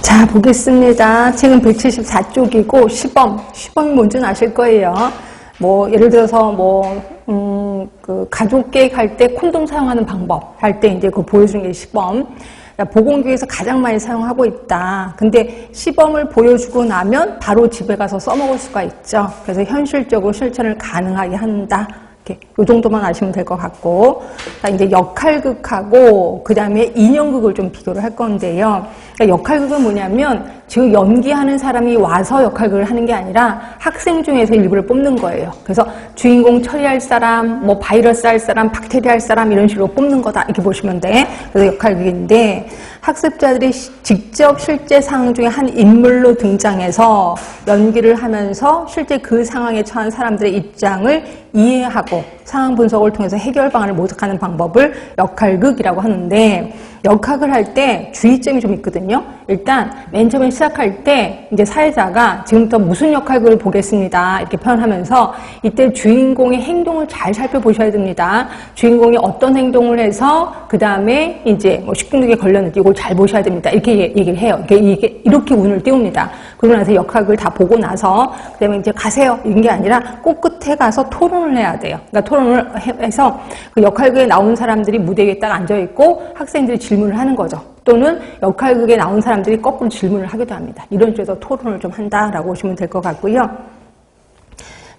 자, 보겠습니다. 책은 174쪽이고 시범이 뭔지는 아실 거예요. 뭐 예를 들어서 그 가족 계획할 때 콘돔 사용하는 방법 할 때 이제 그거 보여주는 게 시범. 보건교육에서 가장 많이 사용하고 있다. 근데 시범을 보여주고 나면 바로 집에 가서 써먹을 수가 있죠. 그래서 현실적으로 실천을 가능하게 한다. 이 정도만 아시면 될 것 같고, 이제 역할극하고 그 다음에 인형극을 좀 비교를 할 건데요. 그러니까 역할극은 뭐냐면 지금 연기하는 사람이 와서 역할극을 하는 게 아니라 학생 중에서 일부를 뽑는 거예요. 그래서 주인공 처리할 사람, 뭐 바이러스 할 사람, 박테리아 할 사람 이런 식으로 뽑는 거다 이렇게 보시면 돼. 그래서 역할극인데 학습자들이 직접 실제 상황 중에 한 인물로 등장해서 연기를 하면서 실제 그 상황에 처한 사람들의 입장을 이해하고 상황 분석을 통해서 해결 방안을 모색하는 방법을 역할극이라고 하는데, 역학을 할 때 주의점이 좀 있거든요. 일단 맨 처음에 시작할 때 이제 사회자가 지금부터 무슨 역할극을 보겠습니다 이렇게 표현하면서 이때 주인공의 행동을 잘 살펴보셔야 됩니다. 주인공이 어떤 행동을 해서 그 다음에 이제 뭐 식중독에 걸렸는지 이걸 잘 보셔야 됩니다. 이렇게 얘기를 해요. 이렇게 운을 띄웁니다. 그러고 나서 역학을 다 보고 나서 그 다음에 이제 가세요 이런 게 아니라 꼭 끝에 가서 토론을 해야 돼요. 그러니까 토론을 해서 그 역할극에 나온 사람들이 무대 위에 딱 앉아있고 학생들이 질문을 하는 거죠. 또는 역할극에 나온 사람들이 거꾸로 질문을 하기도 합니다. 이런 식으로 토론을 좀 한다라고 보시면 될 것 같고요.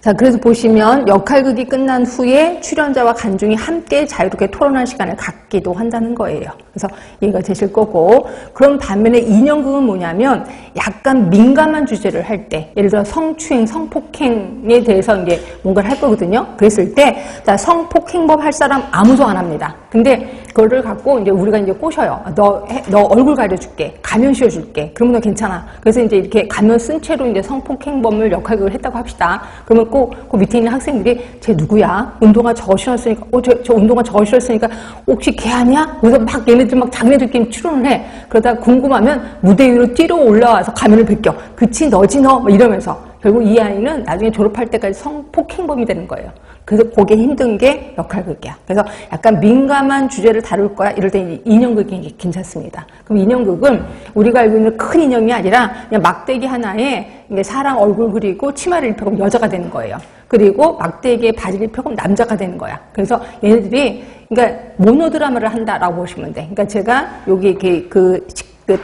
자, 그래서 보시면 역할극이 끝난 후에 출연자와 관중이 함께 자유롭게 토론할 시간을 갖기도 한다는 거예요. 그래서 이해가 되실 거고, 그럼 반면에 인형극은 뭐냐면 약간 민감한 주제를 할 때, 예를 들어 성추행, 성폭행에 대해서 이제 뭔가를 할 거거든요. 그랬을 때, 자, 성폭행법 할 사람 아무도 안 합니다. 근데 그거를 갖고 이제 우리가 이제 꼬셔요. 너 얼굴 가려줄게. 가면 씌워줄게. 그러면 너 괜찮아. 그래서 이제 이렇게 가면 쓴 채로 이제 성폭행범을 역할극을 했다고 합시다. 그러면 그 밑에 있는 학생들이 쟤 누구야? 운동화 저거 신었으니까, 저 운동화 저거 신었으니까 혹시 걔 아니야? 그래서 막 얘네들 막 자기네들끼리 추론을 해. 그러다 궁금하면 무대 위로 뛰러 올라와서 가면을 벗겨. 그치, 너지 너? 이러면서. 결국 이 아이는 나중에 졸업할 때까지 성폭행범이 되는 거예요. 그래서 그게 힘든 게 역할극이야. 그래서 약간 민감한 주제를 다룰 거야. 이럴 때 인형극이 괜찮습니다. 그럼 인형극은 우리가 알고 있는 큰 인형이 아니라 그냥 막대기 하나에 사람 얼굴 그리고 치마를 입혀서 여자가 되는 거예요. 그리고 막대기에 바지를 입혀서 남자가 되는 거야. 그래서 얘네들이 그러니까 모노드라마를 한다라고 보시면 돼. 그러니까 제가 여기 이렇게 그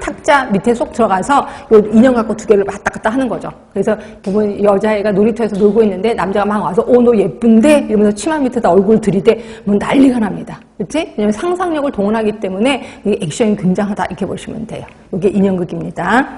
탁자 밑에 쏙 들어가서 요 인형 갖고 두 개를 왔다 갔다 하는 거죠. 그래서 보면 여자애가 놀이터에서 놀고 있는데 남자가 막 와서 너 예쁜데? 이러면서 치마 밑에다 얼굴 들이대 뭐 난리가 납니다. 그렇지? 왜냐면 상상력을 동원하기 때문에 이게 액션이 굉장하다 이렇게 보시면 돼요. 이게 인형극입니다.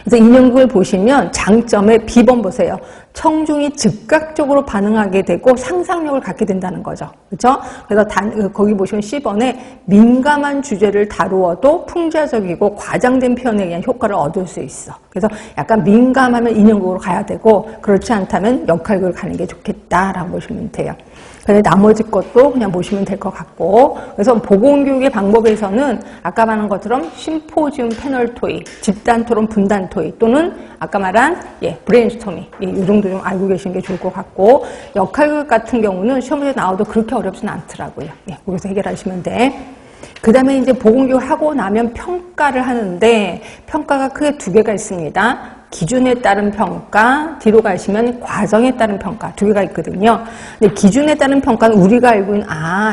그래서 인형극을 보시면 장점의 비번 보세요. 청중이 즉각적으로 반응하게 되고 상상력을 갖게 된다는 거죠. 그렇죠? 그래서 거기 보시면 C번에 민감한 주제를 다루어도 풍자적이고 과장된 표현에 의한 효과를 얻을 수 있어. 그래서 약간 민감하면 인형극으로 가야 되고 그렇지 않다면 역할극을 가는 게 좋겠다라고 보시면 돼요. 그래서 나머지 것도 그냥 보시면 될 것 같고, 그래서 보건교육의 방법에서는 아까 말한 것처럼 심포지움 패널 토의, 집단 토론 분단 토의 또는 아까 말한 브레인스토밍 이 정도 좀 알고 계시는 게 좋을 것 같고, 역할극 같은 경우는 시험에 나와도 그렇게 어렵지는 않더라고요. 거기서 해결하시면 돼. 그 다음에 이제 보건교육 하고 나면 평가를 하는데 평가가 크게 두 개가 있습니다. 기준에 따른 평가, 뒤로 가시면 과정에 따른 평가 두 개가 있거든요. 근데 기준에 따른 평가는 우리가 알고 있는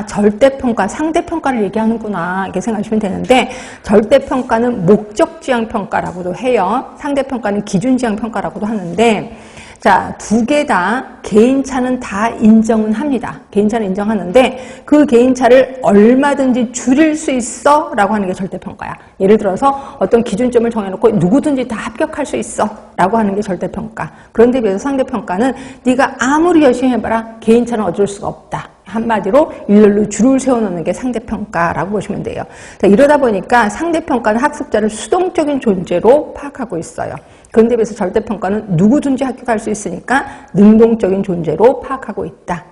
절대평가, 상대평가를 얘기하는구나 이렇게 생각하시면 되는데, 절대평가는 목적지향평가라고도 해요. 상대평가는 기준지향평가라고도 하는데, 자, 두 개 다 개인차는 다 인정은 합니다. 개인차는 인정하는데 그 개인차를 얼마든지 줄일 수 있어 라고 하는 게 절대평가야. 예를 들어서 어떤 기준점을 정해놓고 누구든지 다 합격할 수 있어 라고 하는 게 절대평가. 그런데 비해서 상대평가는 네가 아무리 열심히 해봐라 개인차는 어쩔 수가 없다. 한마디로 일렬로 줄을 세워놓는 게 상대평가라고 보시면 돼요. 자, 이러다 보니까 상대평가는 학습자를 수동적인 존재로 파악하고 있어요. 그런데 비해서 절대평가는 누구든지 합격할 수 있으니까 능동적인 존재로 파악하고 있다.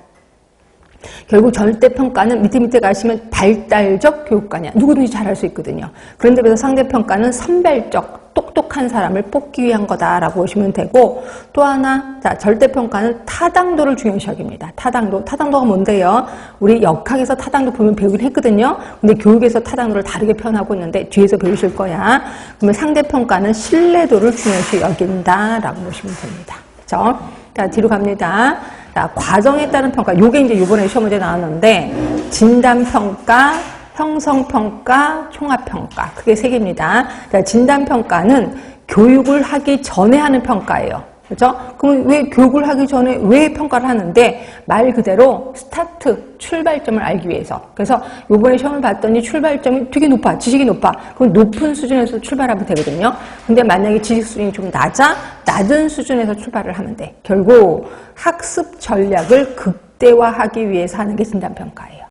결국 절대평가는 밑에 가시면 발달적 교육관이야. 누구든지 잘할 수 있거든요. 그런데 비해서 상대평가는 선별적, 똑똑한 사람을 뽑기 위한 거다라고 보시면 되고, 또 하나, 자, 절대평가는 타당도를 중요시 여깁니다. 타당도가 뭔데요? 우리 역학에서 타당도 보면 배우긴 했거든요. 근데 교육에서 타당도를 다르게 표현하고 있는데 뒤에서 배우실 거야. 그러면 상대평가는 신뢰도를 중요시 여긴다라고 보시면 됩니다. 그렇죠? 자, 뒤로 갑니다. 자, 과정에 따른 평가. 요게 이제 요번에 시험 문제 나왔는데, 진단평가, 형성평가, 총합평가. 크게 세 개입니다. 자, 진단평가는 교육을 하기 전에 하는 평가예요. 그렇죠? 그럼 왜 교육을 하기 전에 왜 평가를 하는데? 말 그대로 스타트, 출발점을 알기 위해서. 그래서 요번에 시험을 봤더니 출발점이 되게 높아. 지식이 높아. 그럼 높은 수준에서 출발하면 되거든요. 근데 만약에 지식 수준이 좀 낮은 수준에서 출발을 하면 돼. 결국 학습 전략을 극대화하기 위해서 하는 게 진단평가예요.